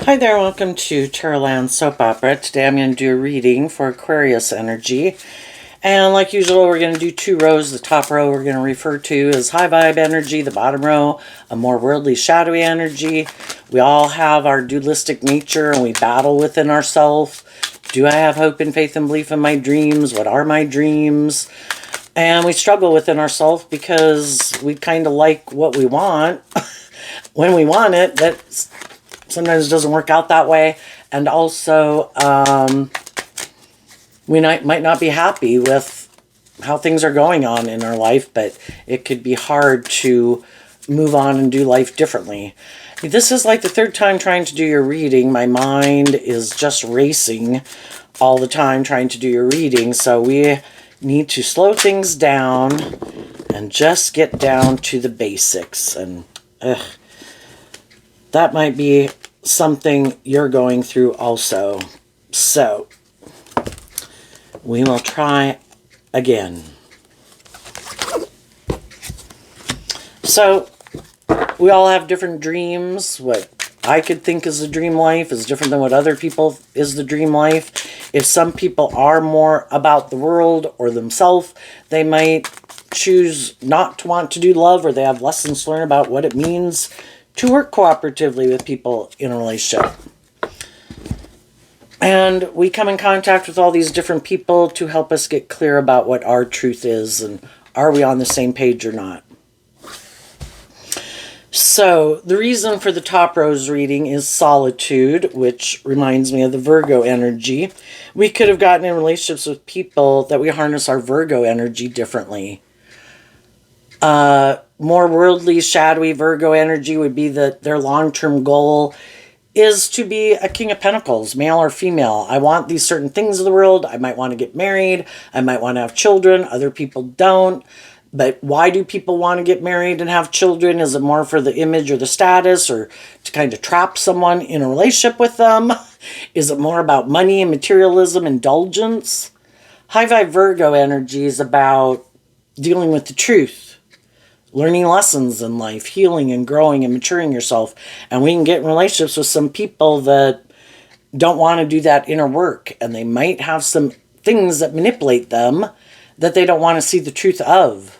Hi there, welcome to Tarotland Soap Opera. Today I'm going to do a reading for Aquarius energy. And like usual, we're going to do two rows. The top row we're going to refer to as high vibe energy. The bottom row, a more worldly, shadowy energy. We all have our dualistic nature and we battle within ourselves. Do I have hope and faith and belief in my dreams? What are my dreams? And we struggle within ourselves because we kind of like what we want when we want it. That's sometimes it doesn't work out that way. And also, we might not be happy with how things are going on in our life, but it could be hard to move on and do life differently. This is like the third time trying to do your reading. My mind is just racing all the time trying to do your reading. So we need to slow things down and just get down to the basics. And that might be something you're going through also. So we will try again. So we all have different dreams. What I could think is a dream life is different than what other people is the dream life. If some people are more about the world or themselves, they might choose not to want to do love, or they have lessons to learn about what it means to work cooperatively with people in a relationship. And we come in contact with all these different people to help us get clear about what our truth is and are we on the same page or not. So the reason for the top rose reading is solitude, which reminds me of the Virgo energy. We could have gotten in relationships with people that we harness our Virgo energy differently. More worldly, shadowy Virgo energy would be that their long-term goal is to be a King of Pentacles, male or female. I want these certain things of the world. I might want to get married. I might want to have children. Other people don't. But why do people want to get married and have children? Is it more for the image or the status, or to kind of trap someone in a relationship with them? Is it more about money and materialism, indulgence? High vibe Virgo energy is about dealing with the truth, learning lessons in life, healing and growing and maturing yourself. And we can get in relationships with some people that don't want to do that inner work, and they might have some things that manipulate them that they don't want to see the truth of.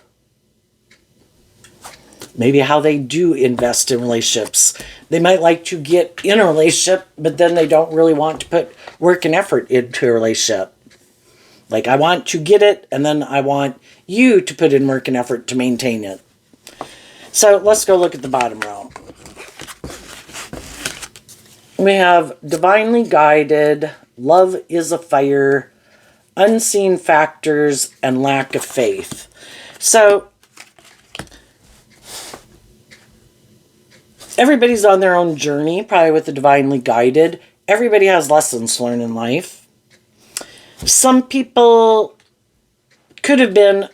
Maybe how they do invest in relationships. They might like to get in a relationship, but then they don't really want to put work and effort into a relationship. Like, I want to get it, and then I want you to put in work and effort to maintain it. So let's go look at the bottom row. We have divinely guided, love is a fire, unseen factors, and lack of faith. So everybody's on their own journey, probably with the divinely guided. Everybody has lessons to learn in life. Some people could have been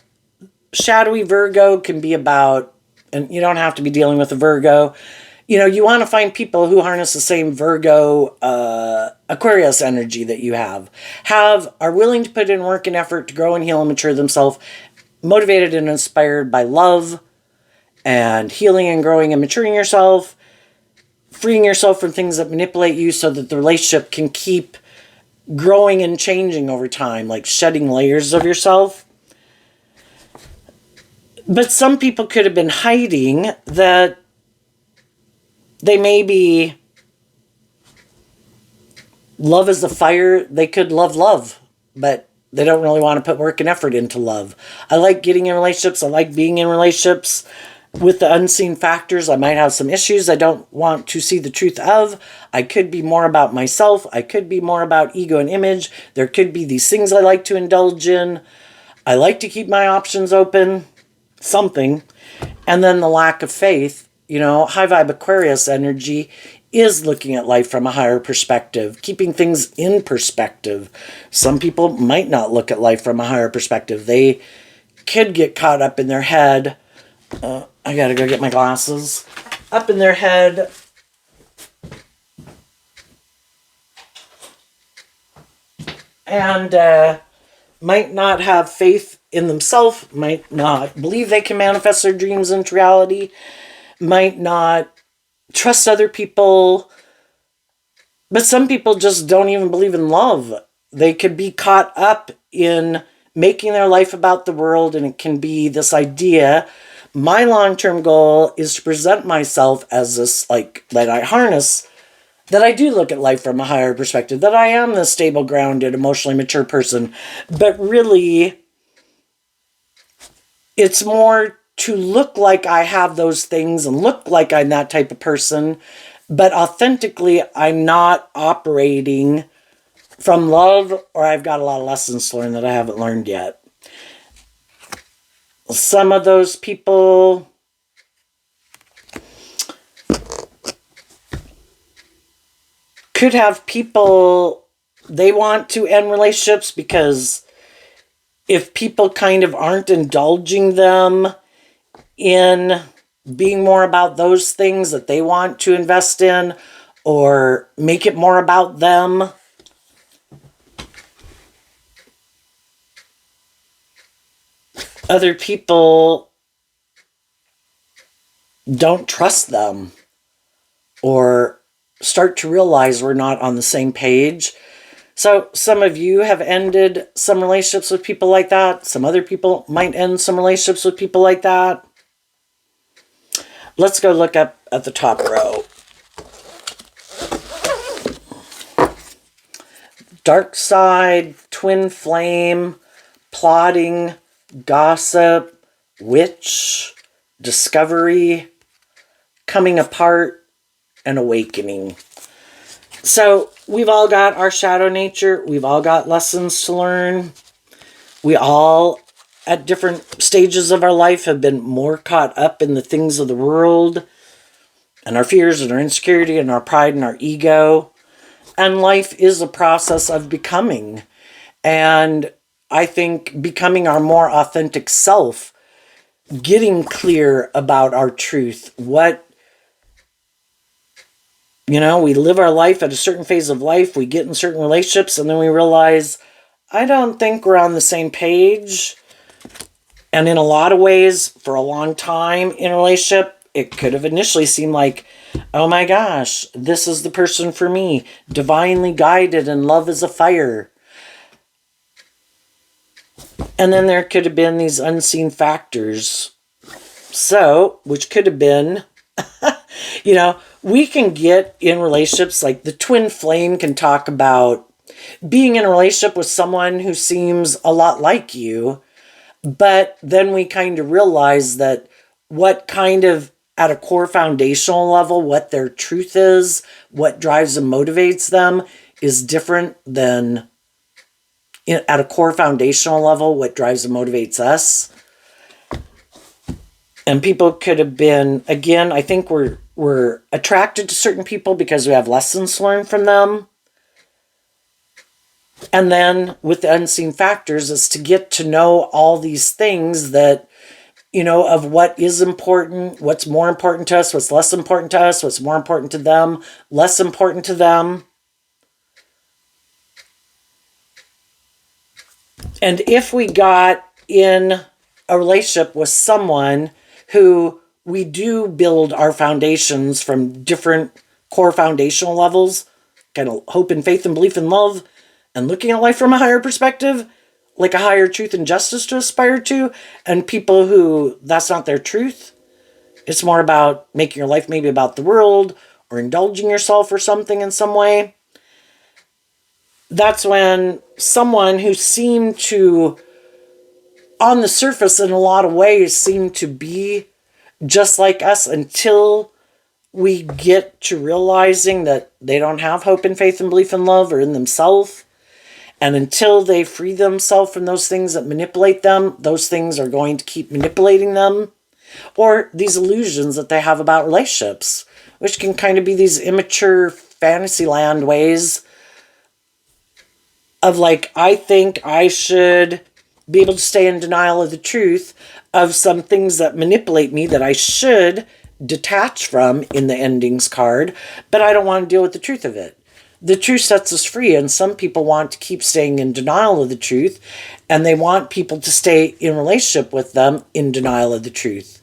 shadowy Virgo, can be about, and you don't have to be dealing with a Virgo. You know, you want to find people who harness the same Virgo, Aquarius energy that you are willing to put in work and effort to grow and heal and mature themselves, motivated and inspired by love and healing and growing and maturing yourself, freeing yourself from things that manipulate you so that the relationship can keep growing and changing over time, like shedding layers of yourself. But some people could have been hiding that they may be love is the fire. They could love, but they don't really want to put work and effort into love. I like getting in relationships. I like being in relationships. With the unseen factors, I might have some issues I don't want to see the truth of. I could be more about myself. I could be more about ego and image. There could be these things I like to indulge in. I like to keep my options open. Something. And then the lack of faith. You know, high vibe Aquarius energy is looking at life from a higher perspective, keeping things in perspective. Some people might not look at life from a higher perspective. They could get caught up in their head. I gotta go get my glasses. Up in their head. And might not have faith in themselves, might not believe they can manifest their dreams into reality, might not trust other people, But some people just don't even believe in love. They could be caught up in making their life about the world, and it can be this idea. My long-term goal is to present myself as this, like, that I harness, that I do look at life from a higher perspective, that I am the stable, grounded, emotionally mature person. But really, it's more to look like I have those things and look like I'm that type of person, but authentically, I'm not operating from love, or I've got a lot of lessons to learn that I haven't learned yet. Some of those people could have people, they want to end relationships because if people kind of aren't indulging them in being more about those things that they want to invest in or make it more about them, other people don't trust them or start to realize we're not on the same page. So some of you have ended some relationships with people like that. Some other people might end some relationships with people like that. Let's go look up at the top row. Dark side, twin flame, plotting, gossip, witch, discovery, coming apart, and awakening. So we've all got our shadow nature. We've all got lessons to learn. We all, at different stages of our life, have been more caught up in the things of the world and our fears and our insecurity and our pride and our ego. And life is a process of becoming. And I think becoming our more authentic self, getting clear about our truth, we live our life at a certain phase of life, we get in certain relationships, and then we realize, I don't think we're on the same page. And in a lot of ways, for a long time in a relationship, it could have initially seemed like, oh my gosh, this is the person for me, divinely guided and love is a fire. And then there could have been these unseen factors. So, which could have been, we can get in relationships, like the twin flame can talk about being in a relationship with someone who seems a lot like you, but then we kind of realize that what kind of, at a core foundational level, what their truth is, what drives and motivates them is different than at a core foundational level, what drives and motivates us. And people could have been, again, I think we're attracted to certain people because we have lessons to learn from them. And then with the unseen factors is to get to know all these things that, of what is important, what's more important to us, what's less important to us, what's more important to them, less important to them. And if we got in a relationship with someone who we do build our foundations from different core foundational levels, kind of hope and faith and belief and love, and looking at life from a higher perspective, like a higher truth and justice to aspire to, and people who that's not their truth. It's more about making your life maybe about the world or indulging yourself or something in some way. That's when someone who seemed to, on the surface in a lot of ways, seemed to be just like us until we get to realizing that they don't have hope and faith and belief and love or in themselves. And until they free themselves from those things that manipulate them, those things are going to keep manipulating them. Or these illusions that they have about relationships, which can kind of be these immature fantasyland ways of like, I think I should be able to stay in denial of the truth of some things that manipulate me that I should detach from in the endings card, but I don't want to deal with the truth of it. The truth sets us free, and some people want to keep staying in denial of the truth, and they want people to stay in relationship with them in denial of the truth.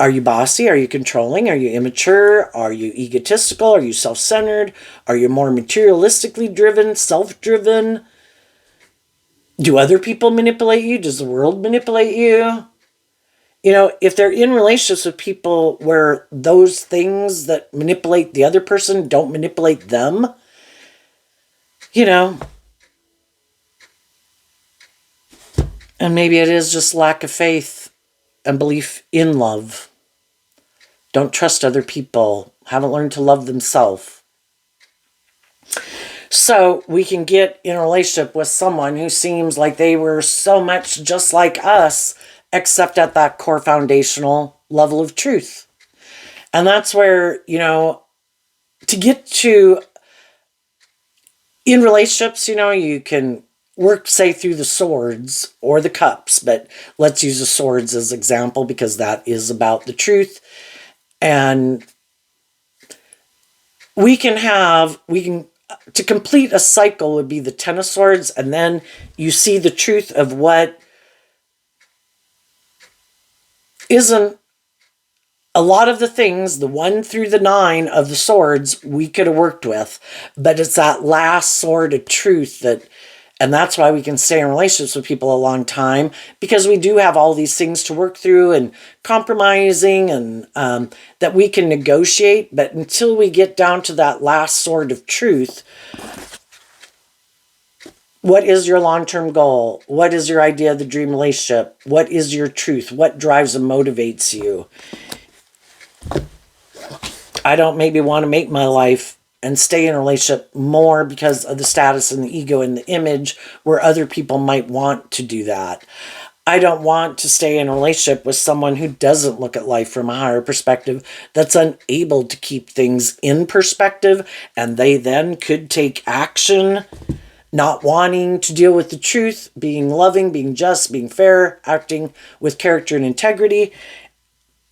Are you bossy? Are you controlling? Are you immature? Are you egotistical? Are you self-centered? Are you more materialistically driven, self-driven? Do other people manipulate you? Does the world manipulate you? You know, if they're in relationships with people where those things that manipulate the other person don't manipulate them, you know, and maybe it is just lack of faith and belief in love. Don't trust other people. Haven't learned to love themselves. So we can get in a relationship with someone who seems like they were so much just like us, except at that core foundational level of truth. And that's where, you know, to get to, in relationships, you know, you can work, say, through the swords or the cups, but let's use the swords as example because that is about the truth. And to complete a cycle would be the Ten of Swords, and then you see the truth of what isn't a lot of the things, the 1 through the 9 of the swords, we could have worked with, but it's that last sword of truth and that's why we can stay in relationships with people a long time, because we do have all these things to work through and compromising and that we can negotiate. But until we get down to that last sword of truth, what is your long-term goal? What is your idea of the dream relationship? What is your truth? What drives and motivates you? I don't maybe want to make my life and stay in a relationship more because of the status and the ego and the image where other people might want to do that. I don't want to stay in a relationship with someone who doesn't look at life from a higher perspective, that's unable to keep things in perspective, and they then could take action, not wanting to deal with the truth, being loving, being just, being fair, acting with character and integrity,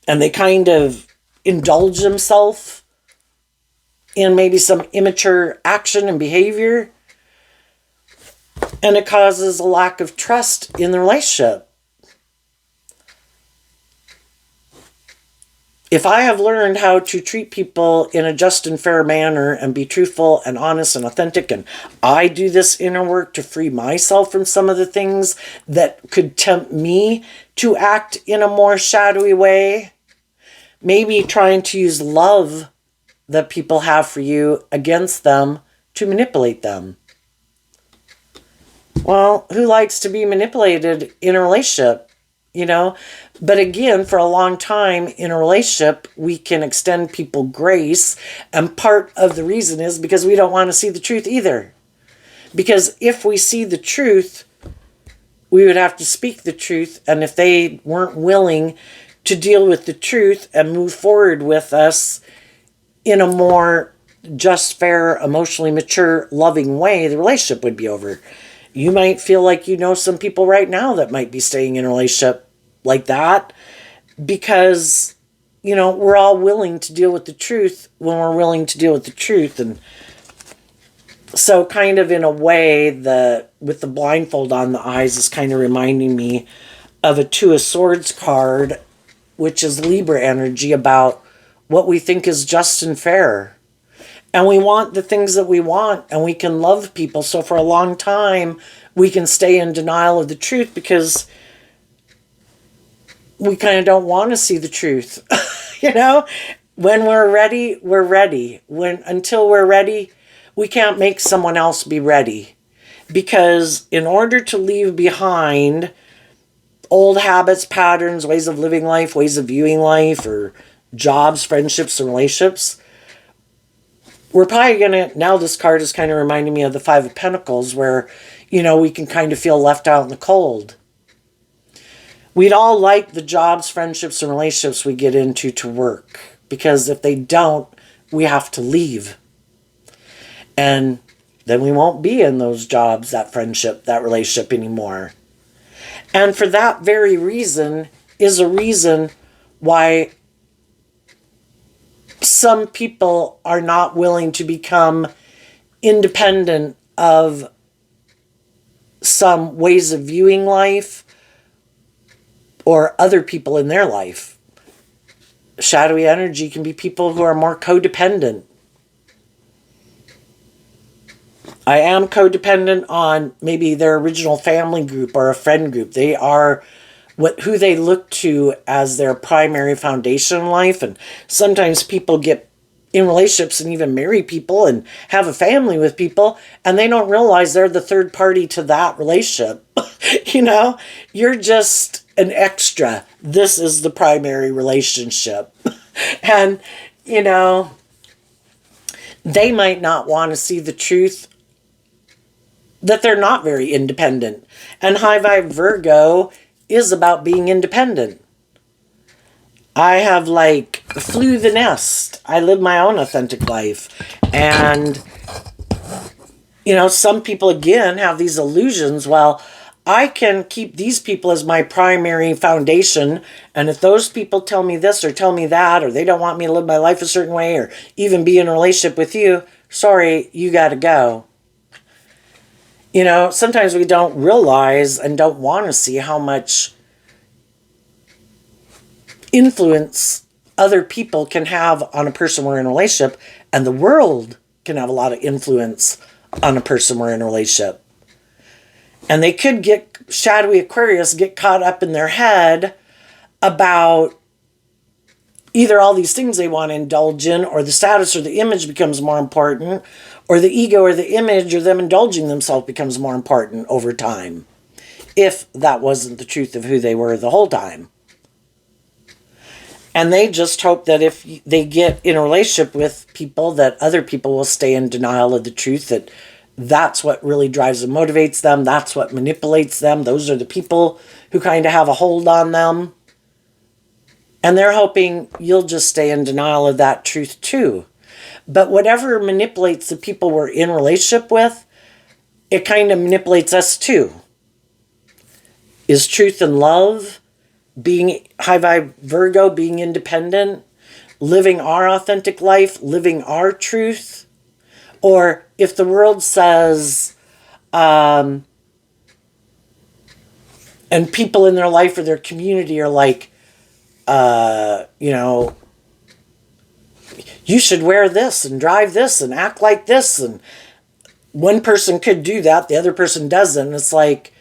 and they kind of indulge themselves in maybe some immature action and behavior, and it causes a lack of trust in the relationship. If I have learned how to treat people in a just and fair manner and be truthful and honest and authentic, and I do this inner work to free myself from some of the things that could tempt me to act in a more shadowy way, maybe trying to use love that people have for you against them to manipulate them. Well, who likes to be manipulated in a relationship, you know? But again, for a long time in a relationship, we can extend people grace. And part of the reason is because we don't want to see the truth either. Because if we see the truth, we would have to speak the truth. And if they weren't willing to deal with the truth and move forward with us in a more just, fair, emotionally mature, loving way, the relationship would be over. You might feel like you know some people right now that might be staying in a relationship like that because, you know, we're all willing to deal with the truth when we're willing to deal with the truth. And so kind of in a way, with the blindfold on the eyes is kind of reminding me of a Two of Swords card, which is Libra energy, about what we think is just and fair. And we want the things that we want, and we can love people. So for a long time, we can stay in denial of the truth because we kind of don't want to see the truth. You know, when we're ready, we're ready. Until we're ready, we can't make someone else be ready. Because in order to leave behind old habits, patterns, ways of living life, ways of viewing life, or jobs, friendships, and relationships, we're probably going to, now this card is kind of reminding me of the Five of Pentacles, where, you know, we can kind of feel left out in the cold. We'd all like the jobs, friendships, and relationships we get into to work, because if they don't, we have to leave. And then we won't be in those jobs, that friendship, that relationship anymore. And for that very reason is a reason why some people are not willing to become independent of some ways of viewing life or other people in their life. shadowy energy can be people who are more codependent. I am codependent on maybe their original family group or a friend group. They are who they look to as their primary foundation in life. And sometimes people get in relationships and even marry people and have a family with people, and they don't realize they're the third party to that relationship. You're just an extra. This is the primary relationship. And, they might not want to see the truth that they're not very independent. And high vibe Virgo is about being independent. I have flew the nest. I live my own authentic life. And, some people again have these illusions. Well, I can keep these people as my primary foundation. And if those people tell me this or tell me that, or they don't want me to live my life a certain way, or even be in a relationship with you, sorry, you got to go. Sometimes we don't realize and don't want to see how much influence other people can have on a person we're in a relationship, and the world can have a lot of influence on a person we're in a relationship. And they could get shadowy Aquarius, get caught up in their head about either all these things they want to indulge in, or the status or the image becomes more important, or the ego or the image or them indulging themselves becomes more important over time, if that wasn't the truth of who they were the whole time. And they just hope that if they get in a relationship with people, that other people will stay in denial of the truth, that that's what really drives and motivates them, that's what manipulates them, those are the people who kind of have a hold on them. And they're hoping you'll just stay in denial of that truth too. But whatever manipulates the people we're in relationship with, it kind of manipulates us too. Is truth and love, being high vibe Virgo, being independent, living our authentic life, living our truth? Or if the world says, and people in their life or their community are like, you should wear this and drive this and act like this. And one person could do that, the other person doesn't. It's like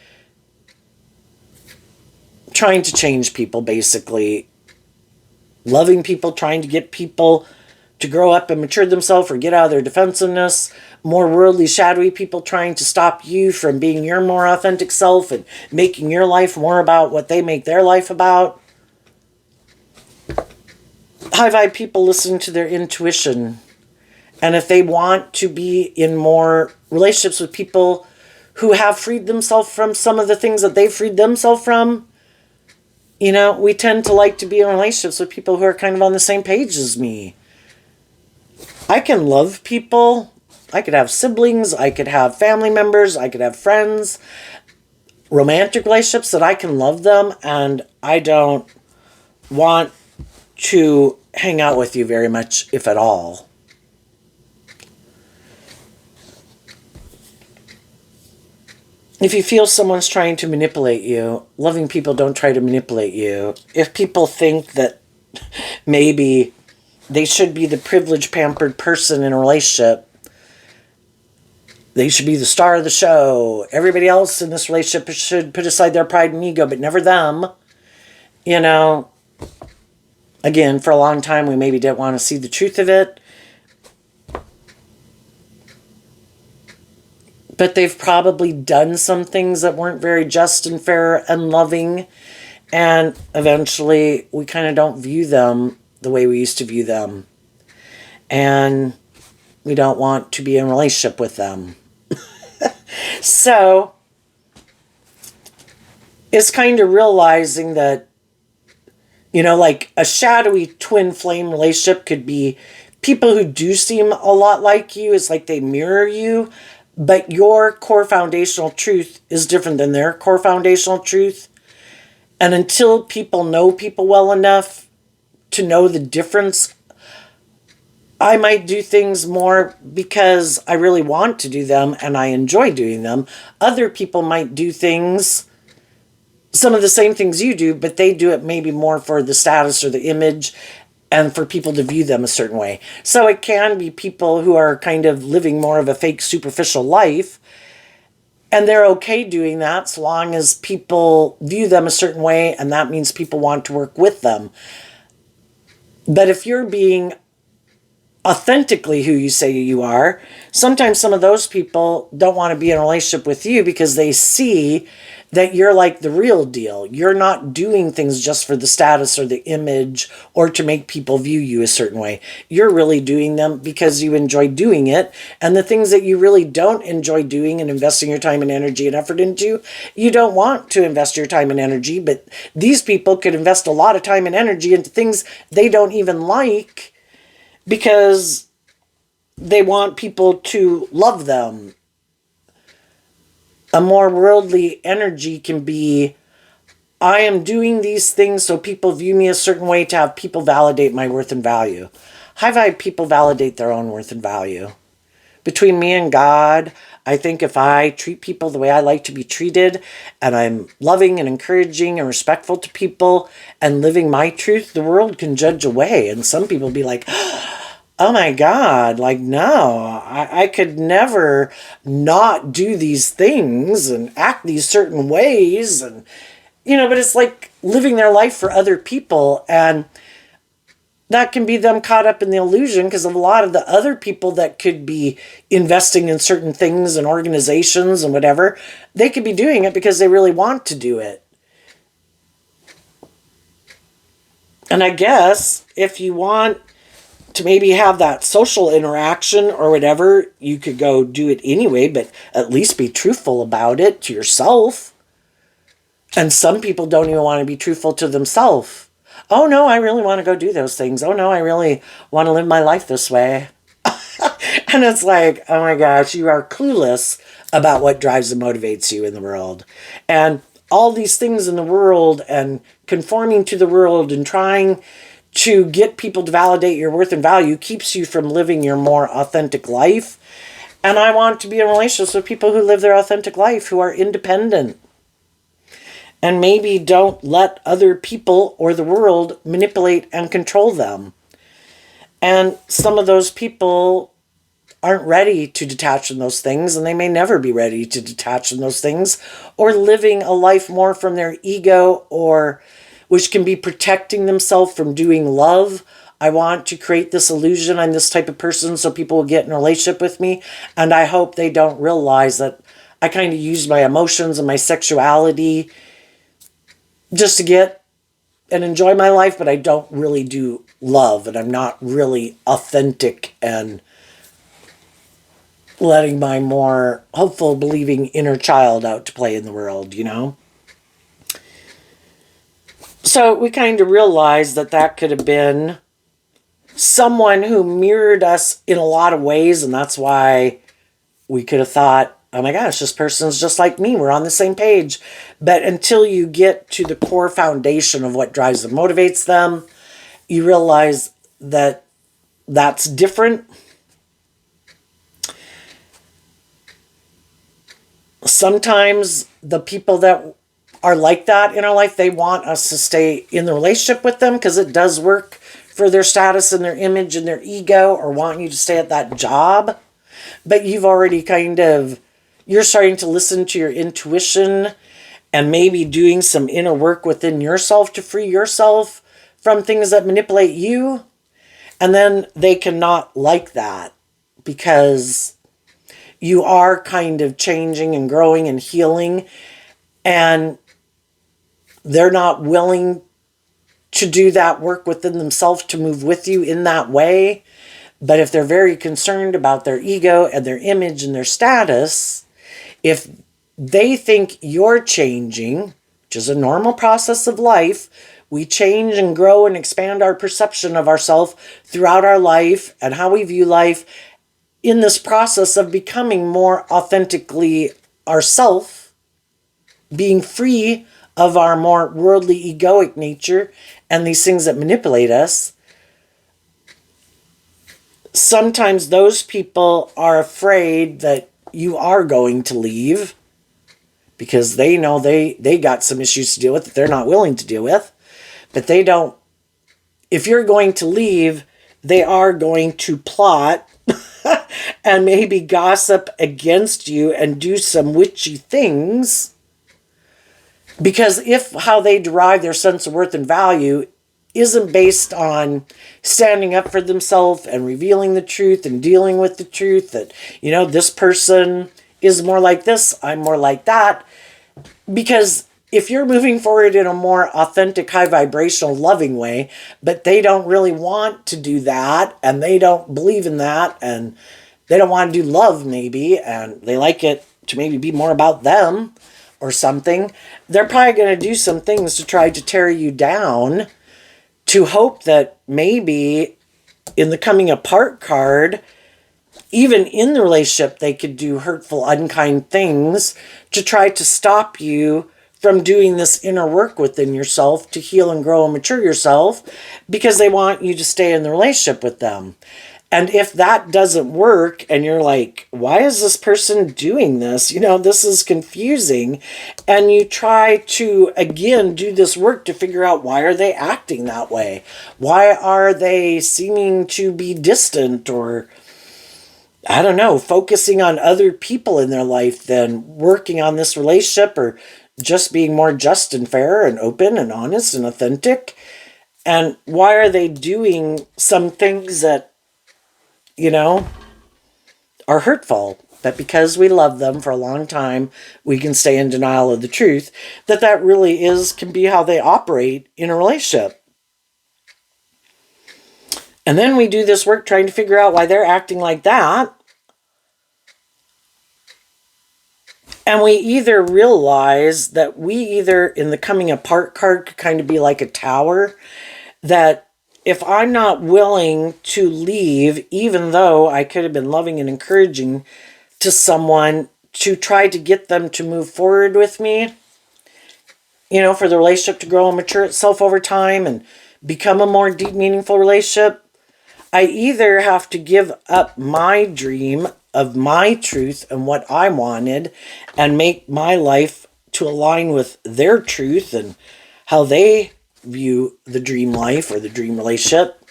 trying to change people, basically. Loving people, trying to get people to grow up and mature themselves or get out of their defensiveness. More worldly, shadowy people trying to stop you from being your more authentic self and making your life more about what they make their life about. High vibe people listen to their intuition. And if they want to be in more relationships with people who have freed themselves from some of the things that they've freed themselves from, we tend to like to be in relationships with people who are kind of on the same page as me. I can love people. I could have siblings. I could have family members. I could have friends. Romantic relationships that I can love them, and I don't want to hang out with you very much, if at all. If you feel someone's trying to manipulate you, loving people don't try to manipulate you. If people think that maybe they should be the privileged, pampered person in a relationship, they should be the star of the show, everybody else in this relationship should put aside their pride and ego, but never them, again, for a long time, we maybe didn't want to see the truth of it. But they've probably done some things that weren't very just and fair and loving. And eventually, we kind of don't view them the way we used to view them. And we don't want to be in a relationship with them. So, it's kind of realizing that, like a shadowy twin flame relationship could be people who do seem a lot like you. It's like they mirror you, but your core foundational truth is different than their core foundational truth. And until people know people well enough to know the difference, I might do things more because I really want to do them and I enjoy doing them. Other people might do things, some of the same things you do, but they do it maybe more for the status or the image. and for people to view them a certain way. So it can be people who are kind of living more of a fake superficial life, and they're okay doing that so long as people view them a certain way, and that means people want to work with them. But if you're being authentically who you say you are, sometimes some of those people don't want to be in a relationship with you because they see that you're like the real deal. You're not doing things just for the status or the image or to make people view you a certain way. You're really doing them because you enjoy doing it. And the things that you really don't enjoy doing and investing your time and energy and effort into, you don't want to invest your time and energy. But these people could invest a lot of time and energy into things they don't even like, because they want people to love them. A more worldly energy can be, I am doing these things so people view me a certain way, to have people validate my worth and value. High vibe people validate their own worth and value. Between me and God, I think if I treat people the way I like to be treated, and I'm loving and encouraging and respectful to people and living my truth, the world can judge away. And some people be like, oh my God, like, no, I could never not do these things and act these certain ways. And, but it's like living their life for other people. And that can be them caught up in the illusion, because of a lot of the other people that could be investing in certain things and organizations and whatever, they could be doing it because they really want to do it. And I guess if you want to maybe have that social interaction or whatever, you could go do it anyway, but at least be truthful about it to yourself. And some people don't even want to be truthful to themselves. Oh no, I really want to go do those things. Oh no, I really want to live my life this way. And it's like, oh my gosh, you are clueless about what drives and motivates you in the world. And all these things in the world and conforming to the world and trying to get people to validate your worth and value keeps you from living your more authentic life. And I want to be in relationships with people who live their authentic life, who are independent, and maybe don't let other people or the world manipulate and control them. And some of those people aren't ready to detach from those things, and they may never be ready to detach from those things, or living a life more from their ego, or which can be protecting themselves from doing love. I want to create this illusion I'm this type of person so people will get in a relationship with me. And I hope they don't realize that I kind of use my emotions and my sexuality just to get and enjoy my life, but I don't really do love, and I'm not really authentic and letting my more hopeful, believing inner child out to play in the world, So we kind of realized that could have been someone who mirrored us in a lot of ways, and that's why we could have thought, oh my gosh, this person's just like me. We're on the same page. But until you get to the core foundation of what drives and motivates them, you realize that that's different. Sometimes the people that are like that in our life, they want us to stay in the relationship with them because it does work for their status and their image and their ego, or want you to stay at that job. But you've already you're starting to listen to your intuition and maybe doing some inner work within yourself to free yourself from things that manipulate you. And then they cannot like that because you are kind of changing and growing and healing, and they're not willing to do that work within themselves to move with you in that way. But if they're very concerned about their ego and their image and their status, if they think you're changing, which is a normal process of life, we change and grow and expand our perception of ourselves throughout our life and how we view life in this process of becoming more authentically ourself, being free of our more worldly egoic nature and these things that manipulate us. Sometimes those people are afraid that you are going to leave because they know they got some issues to deal with that they're not willing to deal with, but they don't if you're going to leave, they are going to plot and maybe gossip against you and do some witchy things. Because if how they derive their sense of worth and value isn't based on standing up for themselves and revealing the truth and dealing with the truth, that, this person is more like this, I'm more like that. Because if you're moving forward in a more authentic, high vibrational, loving way, but they don't really want to do that, and they don't believe in that, and they don't want to do love maybe, and they like it to maybe be more about them or something, they're probably going to do some things to try to tear you down, to hope that maybe in the coming apart card, even in the relationship, they could do hurtful, unkind things to try to stop you from doing this inner work within yourself to heal and grow and mature yourself, because they want you to stay in the relationship with them. And if that doesn't work and you're like, why is this person doing this? This is confusing. And you try to, again, do this work to figure out, why are they acting that way? Why are they seeming to be distant, or, I don't know, focusing on other people in their life than working on this relationship, or just being more just and fair and open and honest and authentic? And why are they doing some things that, are hurtful, but because we love them for a long time, we can stay in denial of the truth that really can be how they operate in a relationship. And then we do this work trying to figure out why they're acting like that. And we either realize that in the coming apart card, could kind of be like a tower, that if I'm not willing to leave, even though I could have been loving and encouraging to someone to try to get them to move forward with me, for the relationship to grow and mature itself over time and become a more deep, meaningful relationship, I either have to give up my dream of my truth and what I wanted and make my life to align with their truth and how they view the dream life or the dream relationship.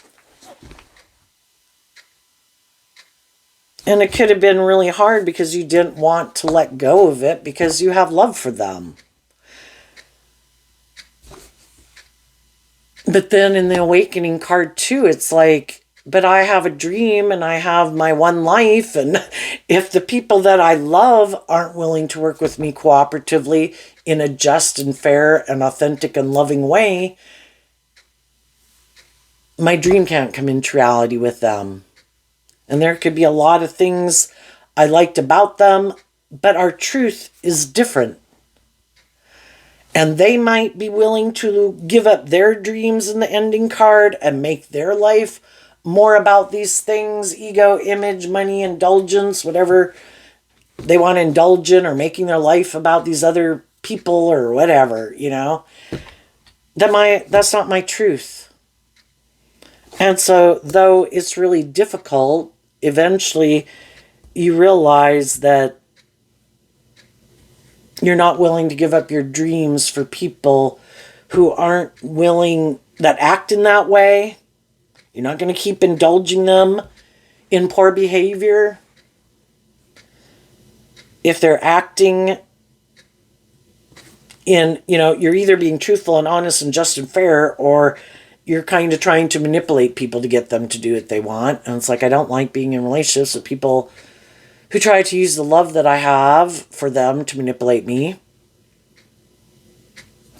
And it could have been really hard because you didn't want to let go of it because you have love for them. But then in the awakening card too, it's like, but I have a dream and I have my one life. And if the people that I love aren't willing to work with me cooperatively in a just and fair and authentic and loving way, my dream can't come into reality with them. And there could be a lot of things I liked about them, but our truth is different. And they might be willing to give up their dreams in the ending card and make their life more about these things, ego, image, money, indulgence, whatever they want to indulge in, or making their life about these other people or whatever, that's not my truth. And so, though it's really difficult, eventually you realize that you're not willing to give up your dreams for people who aren't willing, that act in that way. You're not going to keep indulging them in poor behavior. If they're acting in, you're either being truthful and honest and just and fair, or you're kind of trying to manipulate people to get them to do what they want. And it's like, I don't like being in relationships with people who try to use the love that I have for them to manipulate me.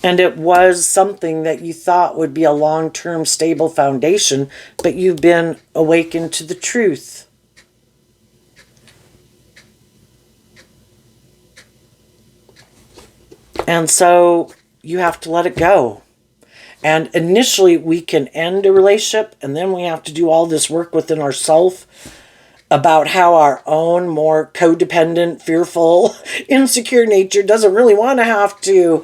And it was something that you thought would be a long-term stable foundation, but you've been awakened to the truth. And so you have to let it go. And initially we can end a relationship, and then we have to do all this work within ourselves about how our own more codependent, fearful, insecure nature doesn't really want to have to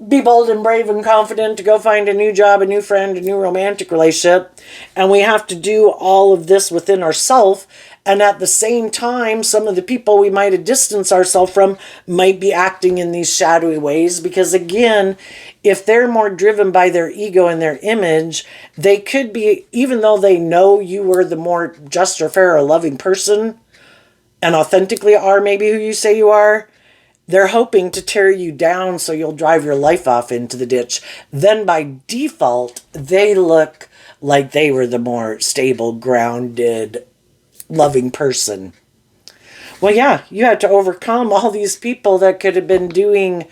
be bold and brave and confident to go find a new job, a new friend, a new romantic relationship. And we have to do all of this within ourselves And at the same time, some of the people we might have distanced ourselves from might be acting in these shadowy ways because, again, if they're more driven by their ego and their image, they could be, even though they know you were the more just or fair or loving person and authentically are maybe who you say you are, they're hoping to tear you down so you'll drive your life off into the ditch. Then by default, they look like they were the more stable, grounded, loving person. Well, yeah, you had to overcome all these people that could have been doing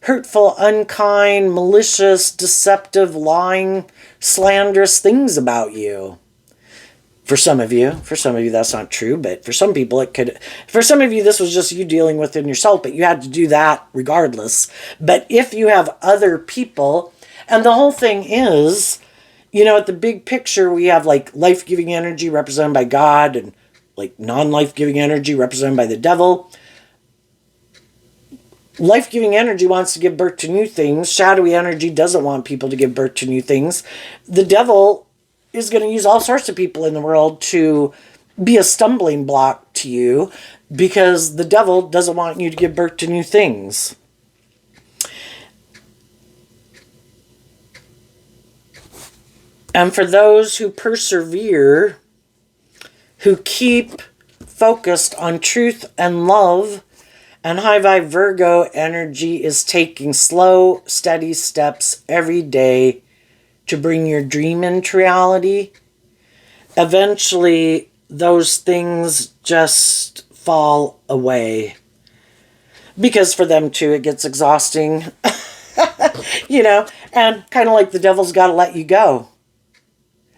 hurtful, unkind, malicious, deceptive, lying, slanderous things about you. For some of you that's not true, but for some people it could. For some of you this was just you dealing within yourself, but you had to do that regardless. But if you have other people, and the whole thing is, at the big picture we have like life-giving energy represented by God and like non-life-giving energy represented by the devil. Life-giving energy wants to give birth to new things. Shadowy energy doesn't want people to give birth to new things. The devil is going to use all sorts of people in the world to be a stumbling block to you because the devil doesn't want you to give birth to new things. And for those who persevere, who keep focused on truth and love, and high vibe Virgo energy is taking slow, steady steps every day to bring your dream into reality, eventually those things just fall away. Because for them too, it gets exhausting, and kind of like the devil's got to let you go.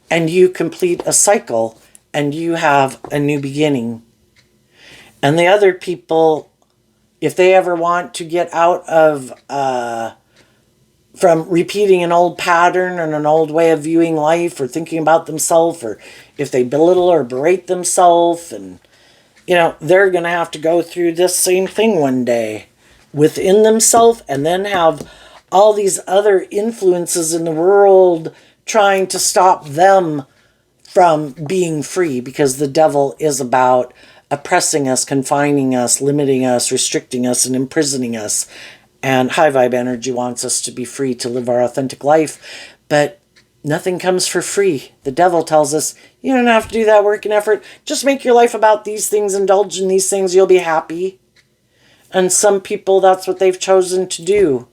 And you complete a cycle and you have a new beginning. And the other people, if they ever want to get out of from repeating an old pattern and an old way of viewing life or thinking about themselves, or if they belittle or berate themselves, and they're going to have to go through this same thing one day within themselves, and then have all these other influences in the world trying to stop them from being free, because the devil is about oppressing us, confining us, limiting us, restricting us, and imprisoning us. And high vibe energy wants us to be free to live our authentic life. But nothing comes for free. The devil tells us, you don't have to do that work and effort. Just make your life about these things, indulge in these things, you'll be happy. And some people, that's what they've chosen to do.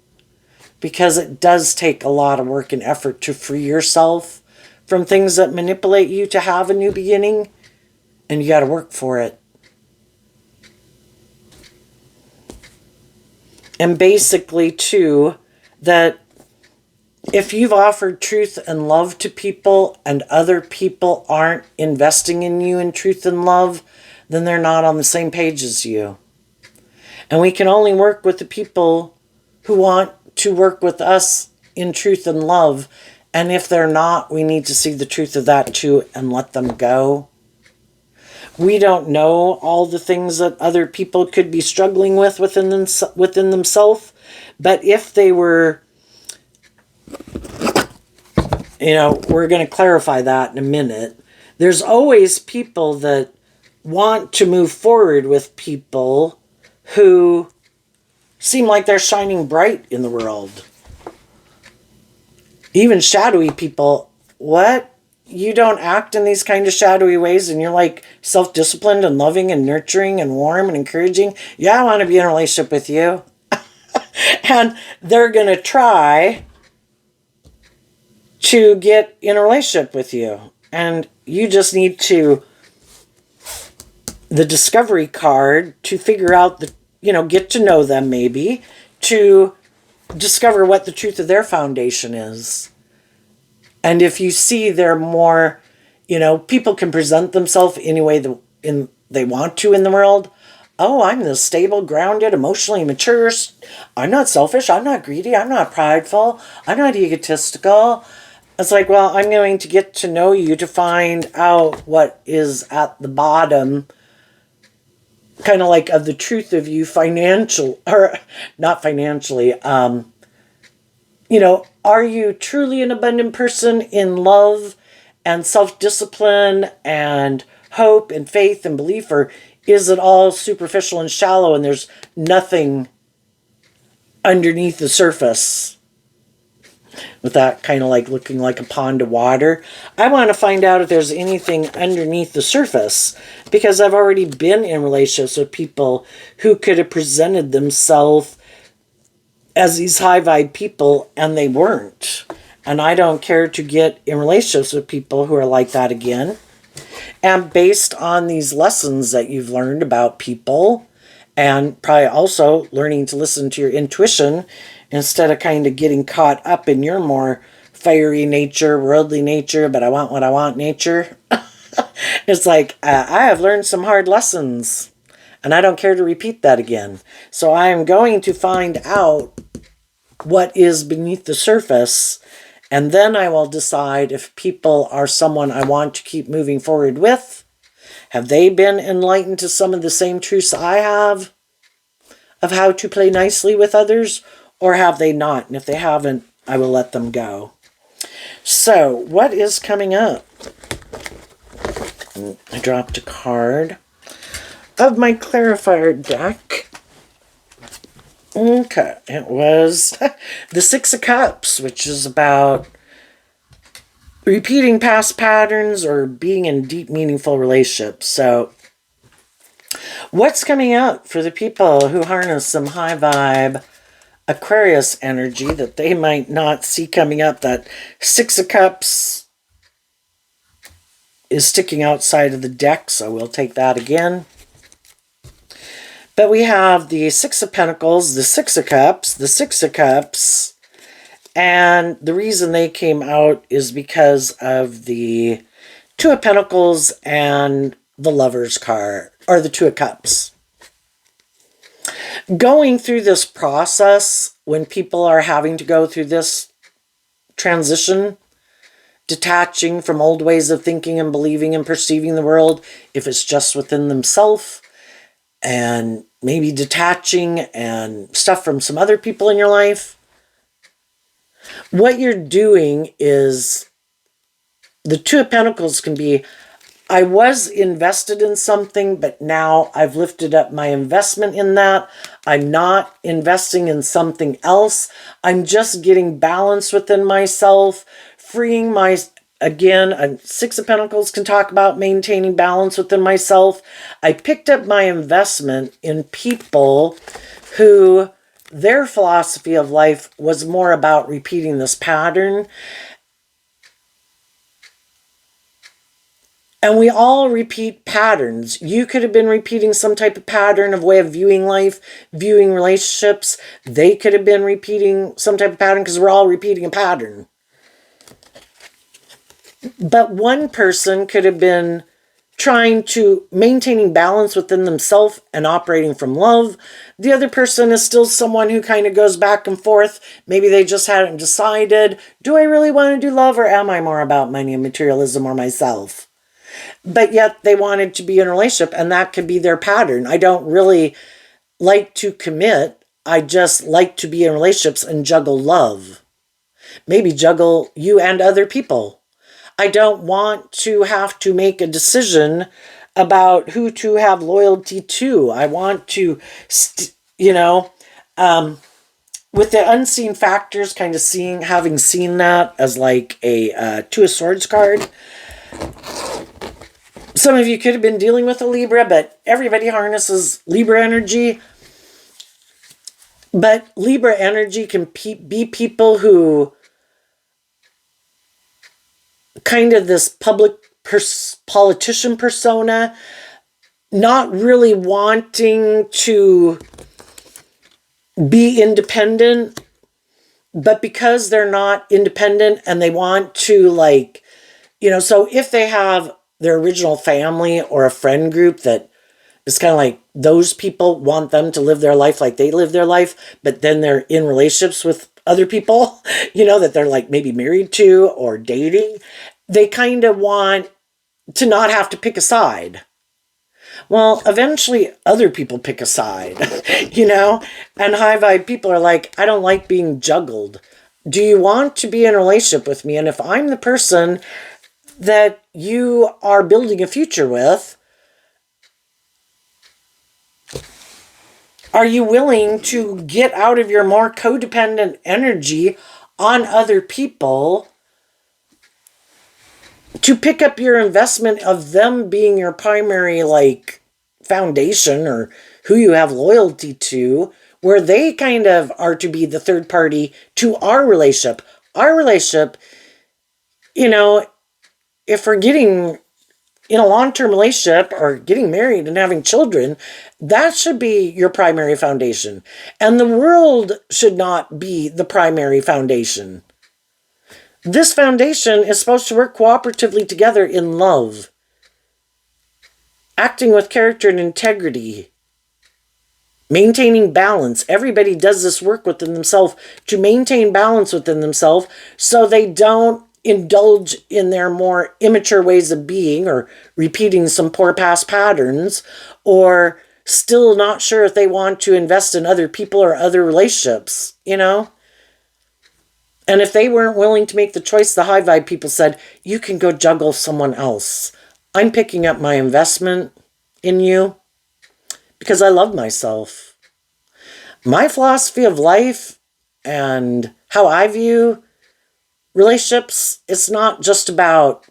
Because it does take a lot of work and effort to free yourself from things that manipulate you to have a new beginning. And you got to work for it. And basically, too, that if you've offered truth and love to people and other people aren't investing in you in truth and love, then they're not on the same page as you. And we can only work with the people who want to work with us in truth and love. And if they're not, we need to see the truth of that too and let them go. We don't know all the things that other people could be struggling with within themselves. But if they were, we're going to clarify that in a minute. There's always people that want to move forward with people who seem like they're shining bright in the world. Even shadowy people, what? You don't act in these kind of shadowy ways and you're like self-disciplined and loving and nurturing and warm and encouraging. Yeah, I want to be in a relationship with you. And they're going to try to get in a relationship with you. And you just need the discovery card to figure out get to know them maybe, to discover what the truth of their foundation is. And if you see they're more, people can present themselves any way they want to in the world. Oh, I'm the stable, grounded, emotionally mature. I'm not selfish. I'm not greedy. I'm not prideful. I'm not egotistical. It's like, well, I'm going to get to know you to find out what is at the bottom, kind of like of the truth of you not financially, are you truly an abundant person in love and self-discipline and hope and faith and belief, or is it all superficial and shallow and there's nothing underneath the surface? With that kind of like looking like a pond of water. I want to find out if there's anything underneath the surface, because I've already been in relationships with people who could have presented themselves as these high vibe people and they weren't. And I don't care to get in relationships with people who are like that again. And based on these lessons that you've learned about people, and probably also learning to listen to your intuition instead of kind of getting caught up in your more fiery nature, worldly nature, but I want what I want nature. It's like, I have learned some hard lessons and I don't care to repeat that again. So I am going to find out what is beneath the surface, and then I will decide if people are someone I want to keep moving forward with. Have they been enlightened to some of the same truths I have of how to play nicely with others, or have they not? And if they haven't, I will let them go. So, what is coming up? I dropped a card of my clarifier deck. Okay, it was the Six of Cups, which is about repeating past patterns or being in deep, meaningful relationships. So, what's coming up for the people who harness some high vibe Aquarius energy that they might not see coming up? That Six of Cups is sticking outside of the deck, so we'll take that again. But we have the Six of Pentacles, the Six of Cups, the Six of Cups, and the reason they came out is because of the Two of Pentacles and the Lover's card, or the Two of Cups. Going through this process, when people are having to go through this transition, detaching from old ways of thinking and believing and perceiving the world, if it's just within themselves, and maybe detaching and stuff from some other people in your life, what you're doing is, the Two of Pentacles can be, I was invested in something, but now I've lifted up my investment in that. I'm not investing in something else. I'm just getting balance within myself, freeing my, again, Six of Pentacles can talk about maintaining balance within myself. I picked up my investment in people who their philosophy of life was more about repeating this pattern. And we all repeat patterns. You could have been repeating some type of pattern of way of viewing life, viewing relationships. They could have been repeating some type of pattern, because we're all repeating a pattern. But one person could have been trying to maintaining balance within themselves and operating from love. The other person is still someone who kind of goes back and forth. Maybe they just hadn't decided, do I really want to do love, or am I more about money and materialism or myself? But yet they wanted to be in a relationship, and that could be their pattern. I don't really like to commit. I just like to be in relationships and juggle love. Maybe juggle you and other people. I don't want to have to make a decision about who to have loyalty to. I want to, with the unseen factors, kind of having seen that as like a Two of Swords card. Some of you could have been dealing with a Libra, but everybody harnesses Libra energy. But Libra energy can be people who kind of this public politician persona, not really wanting to be independent, but because they're not independent and they want to, so if they have their original family or a friend group that is kind of like, those people want them to live their life like they live their life, but then they're in relationships with other people, that they're like maybe married to or dating. They kind of want to not have to pick a side. Well, eventually other people pick a side, and high vibe people are like, I don't like being juggled. Do you want to be in a relationship with me? And if I'm the person that you are building a future with, are you willing to get out of your more codependent energy on other people to pick up your investment of them being your primary, like, foundation or who you have loyalty to, where they kind of are to be the third party to our relationship? Our relationship, you know, if we're getting in a long-term relationship or getting married and having children, that should be your primary foundation. And the world should not be the primary foundation. This foundation is supposed to work cooperatively together in love, acting with character and integrity, maintaining balance. Everybody does this work within themselves to maintain balance within themselves so they don't indulge in their more immature ways of being or repeating some poor past patterns, or still not sure if they want to invest in other people or other relationships, you know? And if they weren't willing to make the choice, the high vibe people said, you can go juggle someone else. I'm picking up my investment in you because I love myself. My philosophy of life and how I view relationships, it's not just about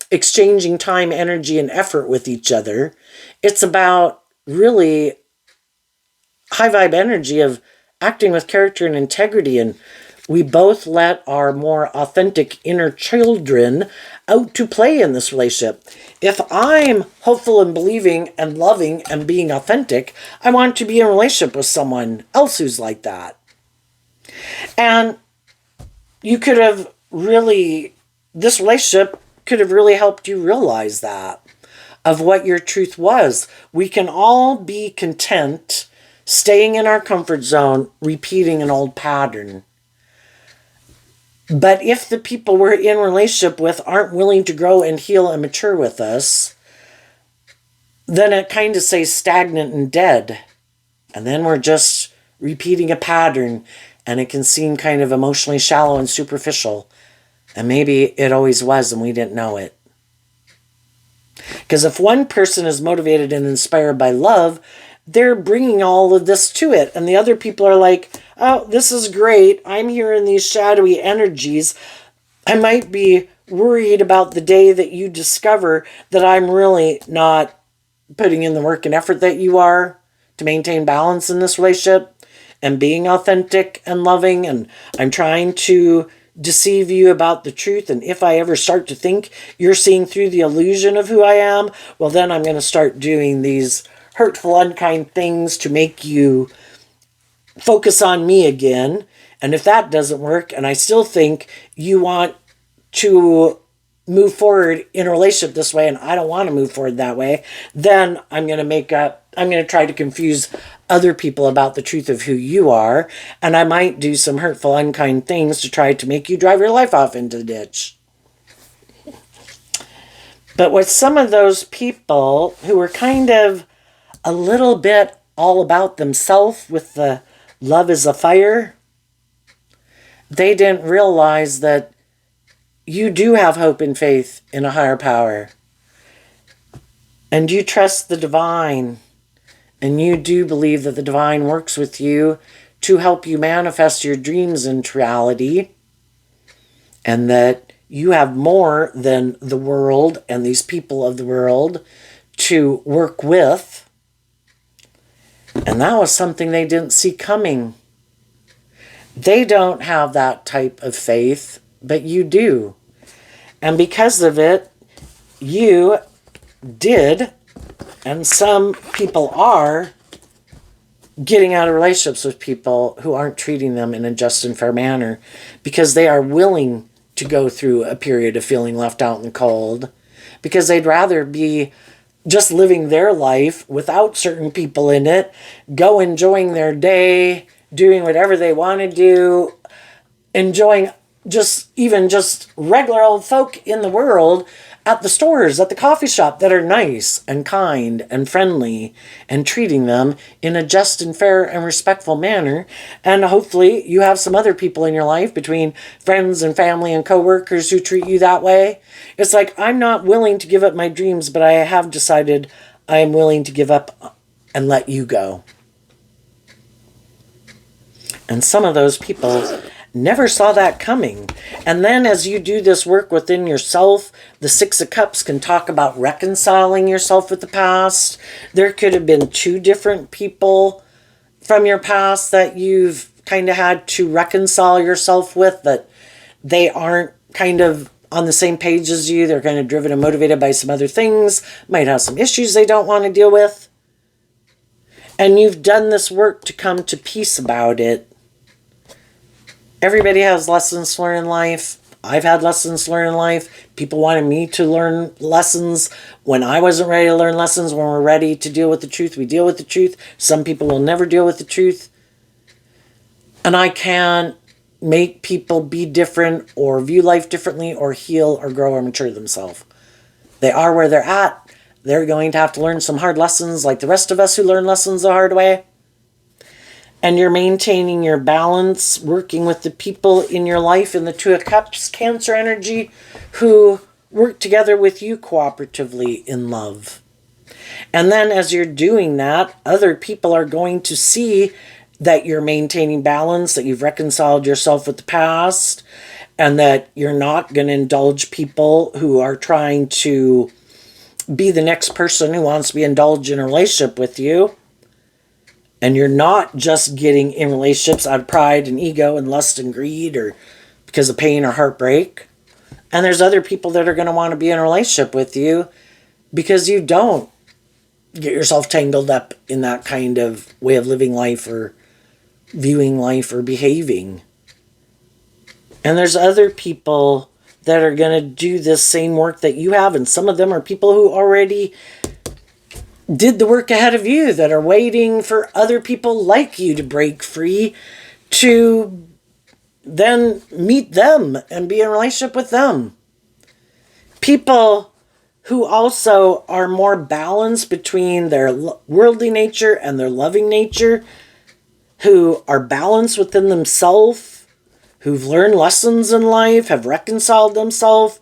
exchanging time, energy, and effort with each other. It's about really high vibe energy of acting with character and integrity, and we both let our more authentic inner children out to play in this relationship. If I'm hopeful and believing and loving and being authentic, I want to be in a relationship with someone else who's like that. And you could have really, this relationship could have really helped you realize that, of what your truth was. We can all be content staying in our comfort zone, repeating an old pattern. But if the people we're in relationship with aren't willing to grow and heal and mature with us, then it kind of stays stagnant and dead. And then we're just repeating a pattern, and it can seem kind of emotionally shallow and superficial. And maybe it always was and we didn't know it. Because if one person is motivated and inspired by love, they're bringing all of this to it. And the other people are like, oh, this is great. I'm hearing these shadowy energies. I might be worried about the day that you discover that I'm really not putting in the work and effort that you are to maintain balance in this relationship and being authentic and loving. And I'm trying to deceive you about the truth. And if I ever start to think you're seeing through the illusion of who I am, well, then I'm going to start doing these hurtful, unkind things to make you focus on me again. And if that doesn't work, and I still think you want to move forward in a relationship this way, and I don't want to move forward that way, then I'm going to try to confuse other people about the truth of who you are. And I might do some hurtful, unkind things to try to make you drive your life off into the ditch. But with some of those people who were kind of a little bit all about themselves with the love is a fire, they didn't realize that you do have hope and faith in a higher power. And you trust the divine. And you do believe that the divine works with you to help you manifest your dreams into reality. And that you have more than the world and these people of the world to work with. And that was something they didn't see coming. They don't have that type of faith, but you do. And because of it, you did, and some people are, getting out of relationships with people who aren't treating them in a just and fair manner because they are willing to go through a period of feeling left out and cold because they'd rather be just living their life without certain people in it, enjoying their day, doing whatever they want to do, enjoying just regular old folk in the world at the stores, at the coffee shop, that are nice and kind and friendly and treating them in a just and fair and respectful manner. And hopefully you have some other people in your life, between friends and family and coworkers, who treat you that way. It's like, I'm not willing to give up my dreams, but I have decided I am willing to give up and let you go. And some of those people never saw that coming. And then as you do this work within yourself, the Six of Cups can talk about reconciling yourself with the past. There could have been two different people from your past that you've kind of had to reconcile yourself with, that they aren't kind of on the same page as you. They're kind of driven and motivated by some other things, might have some issues they don't want to deal with. And you've done this work to come to peace about it. Everybody has lessons to learn in life. I've had lessons to learn in life. People wanted me to learn lessons when I wasn't ready to learn lessons. When we're ready to deal with the truth, we deal with the truth. Some people will never deal with the truth. And I can't make people be different or view life differently or heal or grow or mature themselves. They are where they're at. They're going to have to learn some hard lessons, like the rest of us who learn lessons the hard way. And you're maintaining your balance, working with the people in your life in the Two of Cups, Cancer energy, who work together with you cooperatively in love. And then as you're doing that, other people are going to see that you're maintaining balance, that you've reconciled yourself with the past, and that you're not going to indulge people who are trying to be the next person who wants to be indulged in a relationship with you. And you're not just getting in relationships out of pride and ego and lust and greed, or because of pain or heartbreak. And there's other people that are going to want to be in a relationship with you because you don't get yourself tangled up in that kind of way of living life or viewing life or behaving. And there's other people that are going to do this same work that you have. And some of them are people who already did the work ahead of you, that are waiting for other people like you to break free to then meet them and be in a relationship with them. People who also are more balanced between their worldly nature and their loving nature, who are balanced within themselves, who've learned lessons in life, have reconciled themselves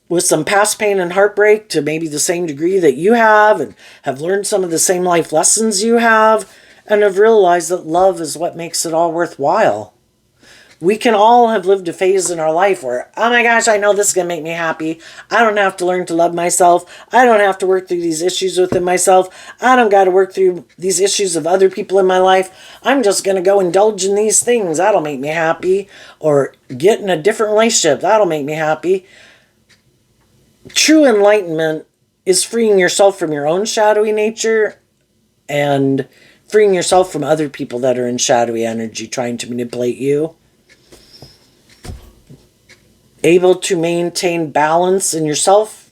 with some past pain and heartbreak to maybe the same degree that you have, and have learned some of the same life lessons you have, and have realized that love is what makes it all worthwhile. We can all have lived a phase in our life where, oh my gosh, I know this is going to make me happy. I don't have to learn to love myself. I don't have to work through these issues within myself. I don't got to work through these issues of other people in my life. I'm just going to go indulge in these things. That'll make me happy. Or get in a different relationship. That'll make me happy. True enlightenment is freeing yourself from your own shadowy nature and freeing yourself from other people that are in shadowy energy trying to manipulate you. Able to maintain balance in yourself.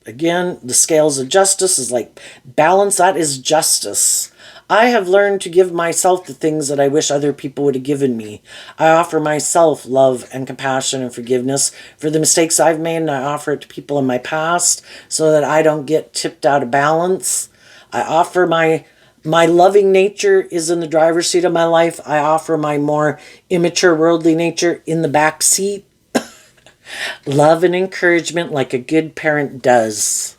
Again, the scales of justice is like balance. That is justice. I have learned to give myself the things that I wish other people would have given me. I offer myself love and compassion and forgiveness for the mistakes I've made, and I offer it to people in my past so that I don't get tipped out of balance. I offer my loving nature is in the driver's seat of my life. I offer my more immature worldly nature in the back seat. Love and encouragement like a good parent does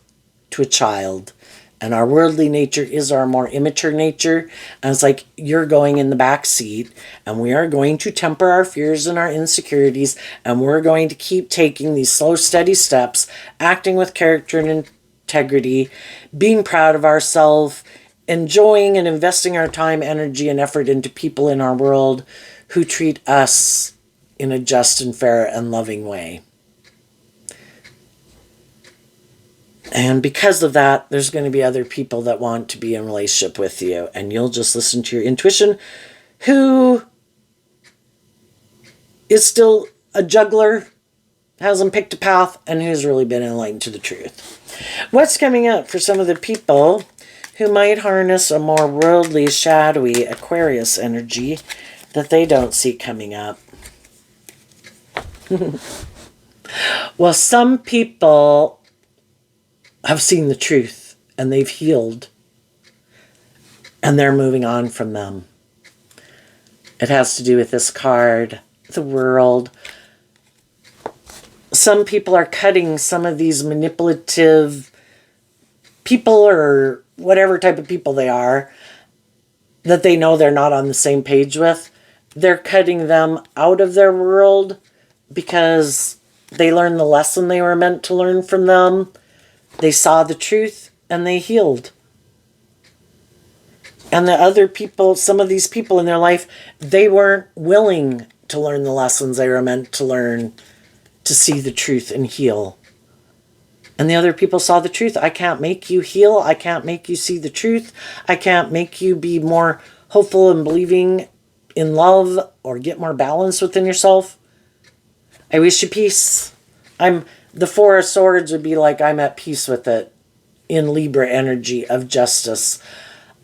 to a child. And our worldly nature is our more immature nature. And it's like, you're going in the back seat, and we are going to temper our fears and our insecurities, and we're going to keep taking these slow, steady steps, acting with character and integrity, being proud of ourselves, enjoying and investing our time, energy, and effort into people in our world who treat us in a just and fair and loving way. And because of that, there's going to be other people that want to be in a relationship with you. And you'll just listen to your intuition, who is still a juggler, hasn't picked a path, and who's really been enlightened to the truth. What's coming up for some of the people who might harness a more worldly, shadowy Aquarius energy that they don't see coming up? Well, some people have seen the truth and they've healed and they're moving on from them. It has to do with this card, the world. Some people are cutting some of these manipulative people or whatever type of people they are that they know they're not on the same page with. They're cutting them out of their world because they learned the lesson they were meant to learn from them. They saw the truth and they healed. And the other people, some of these people in their life, they weren't willing to learn the lessons they were meant to learn to see the truth and heal. And the other people saw the truth. I can't make you heal. I can't make you see the truth. I can't make you be more hopeful and believing in love or get more balance within yourself. I wish you peace. The Four of Swords would be like I'm at peace with it in Libra energy of justice.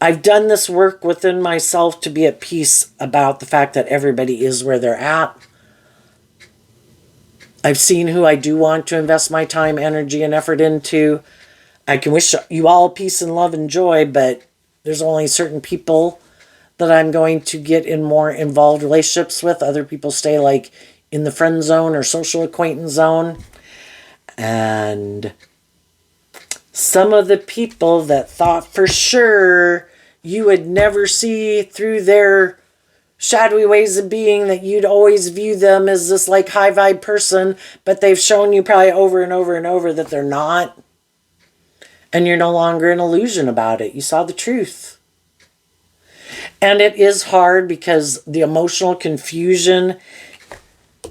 I've done this work within myself to be at peace about the fact that everybody is where they're at. I've seen who I do want to invest my time, energy, and effort into. I can wish you all peace and love and joy, but there's only certain people that I'm going to get in more involved relationships with. Other people stay like in the friend zone or social acquaintance zone. And some of the people that thought for sure you would never see through their shadowy ways of being, that you'd always view them as this like high vibe person, but they've shown you probably over and over and over that they're not. And you're no longer an illusion about it. You saw the truth. And it is hard because the emotional confusion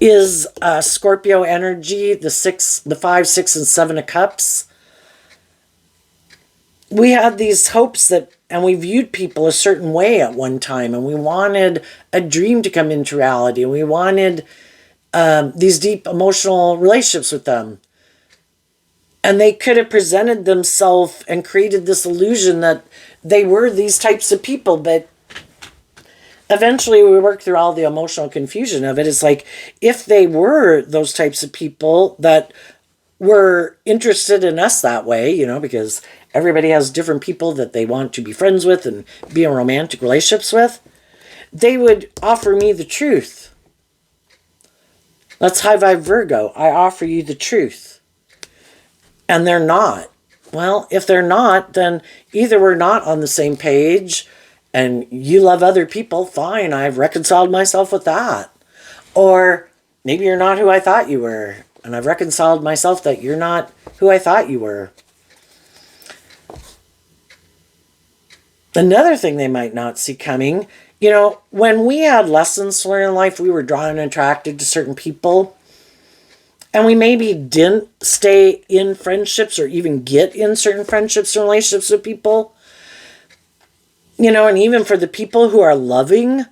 is Scorpio energy, the 5, 6, and 7 of Cups. We had these hopes that, and we viewed people a certain way at one time, and we wanted a dream to come into reality, and we wanted these deep emotional relationships with them. And they could have presented themselves and created this illusion that they were these types of people, but eventually we work through all the emotional confusion of it. It's like, if they were those types of people that were interested in us that way, because everybody has different people that they want to be friends with and be in romantic relationships with, they would offer me the truth. That's high vibe Virgo. I offer you the truth. And they're not. Well, if they're not, then either we're not on the same page and you love other people, fine, I've reconciled myself with that. Or maybe you're not who I thought you were, and I've reconciled myself that you're not who I thought you were. Another thing they might not see coming, when we had lessons to learn in life, we were drawn and attracted to certain people. And we maybe didn't stay in friendships or even get in certain friendships and relationships with people. And even for the people who are loving,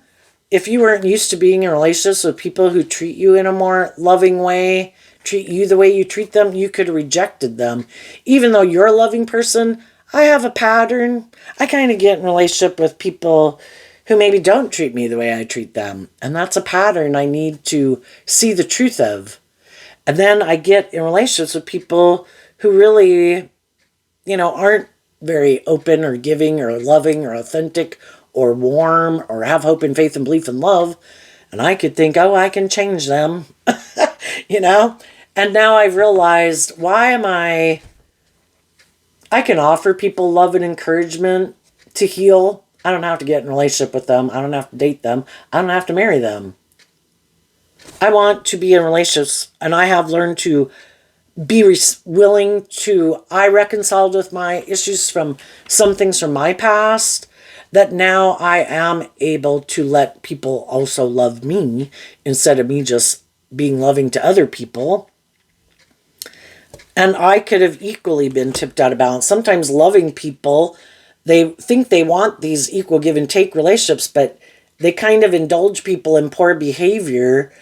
if you weren't used to being in relationships with people who treat you in a more loving way, treat you the way you treat them, you could have rejected them. Even though you're a loving person, I have a pattern. I kind of get in a relationship with people who maybe don't treat me the way I treat them. And that's a pattern I need to see the truth of. And then I get in relationships with people who really, aren't very open or giving or loving or authentic or warm or have hope and faith and belief and love. And I could think, I can change them, And now I've realized, I can offer people love and encouragement to heal. I don't have to get in a relationship with them. I don't have to date them. I don't have to marry them. I want to be in relationships, and I have learned to be willing to, I reconciled with my issues from some things from my past, that now I am able to let people also love me instead of me just being loving to other people. And I could have equally been tipped out of balance. Sometimes loving people, they think they want these equal give and take relationships, but they kind of indulge people in poor behavior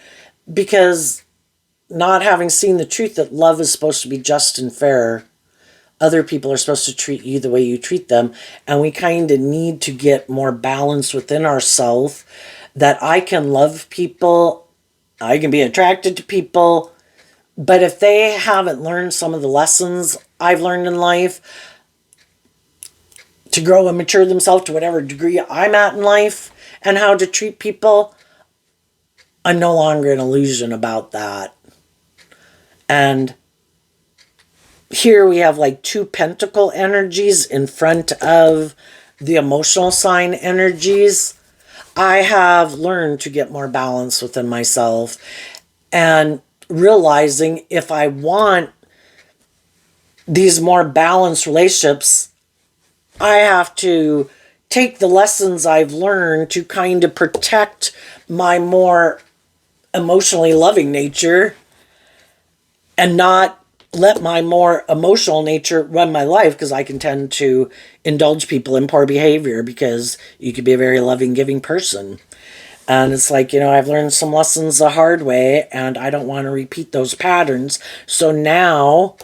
because not having seen the truth that love is supposed to be just and fair. Other people are supposed to treat you the way you treat them. And we kind of need to get more balance within ourselves, that I can love people I can be attracted to people, but if they haven't learned some of the lessons I've learned in life to grow and mature themselves to whatever degree I'm at in life and how to treat people, I'm no longer an illusion about that. And here we have like 2 pentacle energies in front of the emotional sign energies. I have learned to get more balance within myself and realizing if I want these more balanced relationships, I have to take the lessons I've learned to kind of protect my more emotionally loving nature and not let my more emotional nature run my life, because I can tend to indulge people in poor behavior because you could be a very loving, giving person. And it's like, I've learned some lessons the hard way and I don't want to repeat those patterns. So now,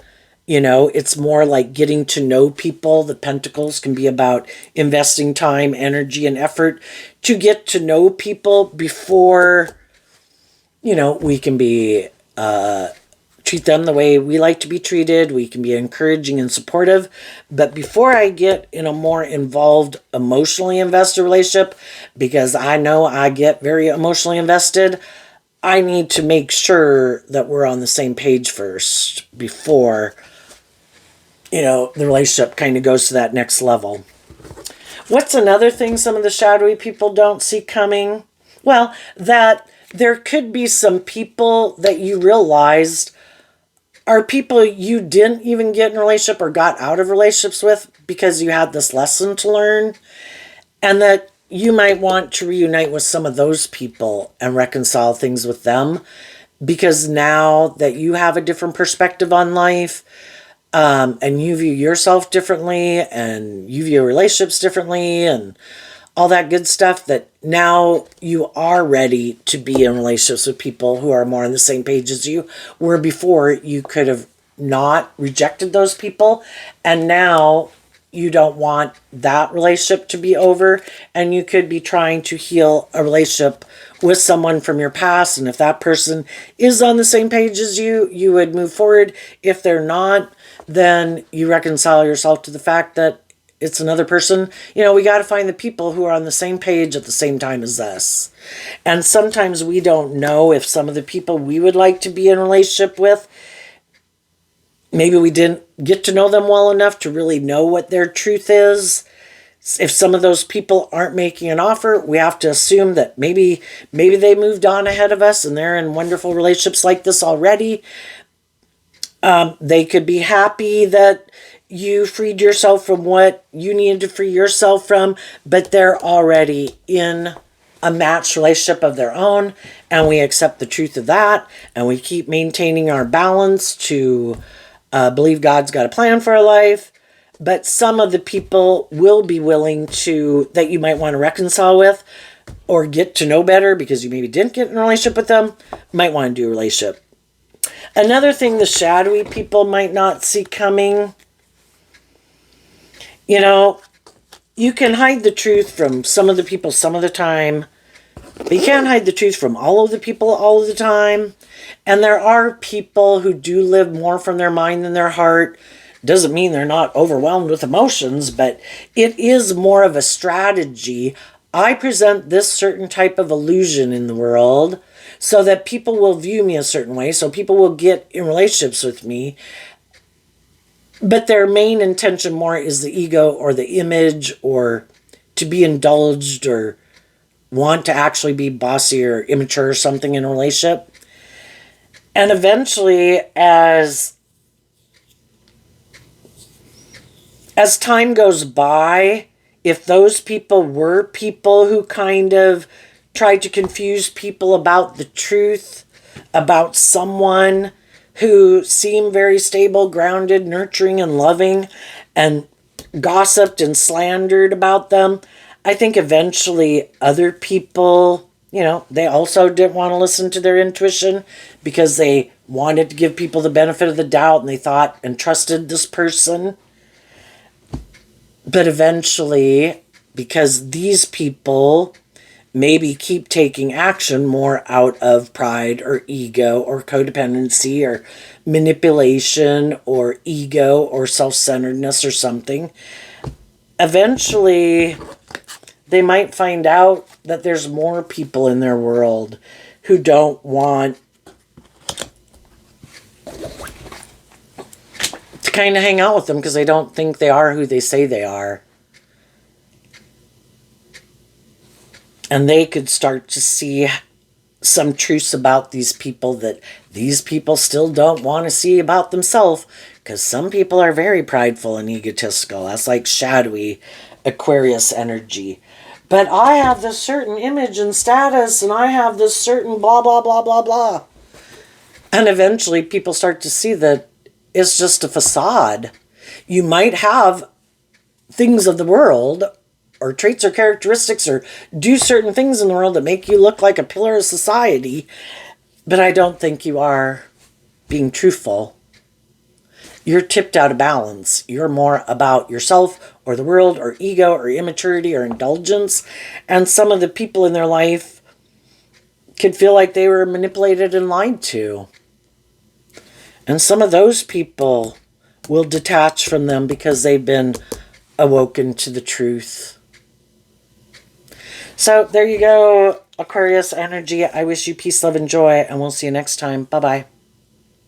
it's more like getting to know people. The pentacles can be about investing time, energy, and effort to get to know people before, we can be, treat them the way we like to be treated. We can be encouraging and supportive. But before I get in a more involved, emotionally invested relationship, because I know I get very emotionally invested, I need to make sure that we're on the same page first before, the relationship kind of goes to that next level. What's another thing some of the shadowy people don't see coming? Well, that there could be some people that you realized are people you didn't even get in a relationship or got out of relationships with because you had this lesson to learn, and that you might want to reunite with some of those people and reconcile things with them, because now that you have a different perspective on life, and you view yourself differently and you view relationships differently and all that good stuff, that now you are ready to be in relationships with people who are more on the same page as you, where before you could have not rejected those people, and now you don't want that relationship to be over, and you could be trying to heal a relationship with someone from your past, and if that person is on the same page as you, you would move forward. If they're not, then you reconcile yourself to the fact that it's another person. We got to find the people who are on the same page at the same time as us. And sometimes we don't know if some of the people we would like to be in a relationship with, maybe we didn't get to know them well enough to really know what their truth is. If some of those people aren't making an offer, we have to assume that maybe they moved on ahead of us and they're in wonderful relationships like this already. They could be happy that you freed yourself from what you needed to free yourself from, but they're already in a matched relationship of their own, and we accept the truth of that, and we keep maintaining our balance to believe God's got a plan for our life. But some of the people will be willing to, that you might want to reconcile with or get to know better because you maybe didn't get in a relationship with them, might want to do a relationship. Another thing the shadowy people might not see coming, you can hide the truth from some of the people some of the time, but you can't hide the truth from all of the people all of the time. And there are people who do live more from their mind than their heart. Doesn't mean they're not overwhelmed with emotions, but it is more of a strategy. I present this certain type of illusion in the world so that people will view me a certain way, so people will get in relationships with me. But their main intention more is the ego or the image or to be indulged or want to actually be bossy or immature or something in a relationship. And eventually, as time goes by, if those people were people who kind of tried to confuse people about the truth, about someone who seemed very stable, grounded, nurturing, and loving, and gossiped and slandered about them, I think eventually other people, they also didn't want to listen to their intuition because they wanted to give people the benefit of the doubt and they thought and trusted this person. But eventually, because these people maybe keep taking action more out of pride or ego or codependency or manipulation or ego or self-centeredness or something. Eventually, they might find out that there's more people in their world who don't want to kind of hang out with them because they don't think they are who they say they are. And they could start to see some truths about these people that these people still don't want to see about themselves, because some people are very prideful and egotistical. That's like shadowy Aquarius energy. But I have this certain image and status, and I have this certain blah, blah, blah, blah, blah. And eventually people start to see that it's just a facade. You might have things of the world or traits or characteristics or do certain things in the world that make you look like a pillar of society, but I don't think you are being truthful. You're tipped out of balance. You're more about yourself or the world or ego or immaturity or indulgence. And some of the people in their life could feel like they were manipulated and lied to. And some of those people will detach from them because they've been awoken to the truth. So there you go, Aquarius energy. I wish you peace, love, and joy, and we'll see you next time. Bye-bye.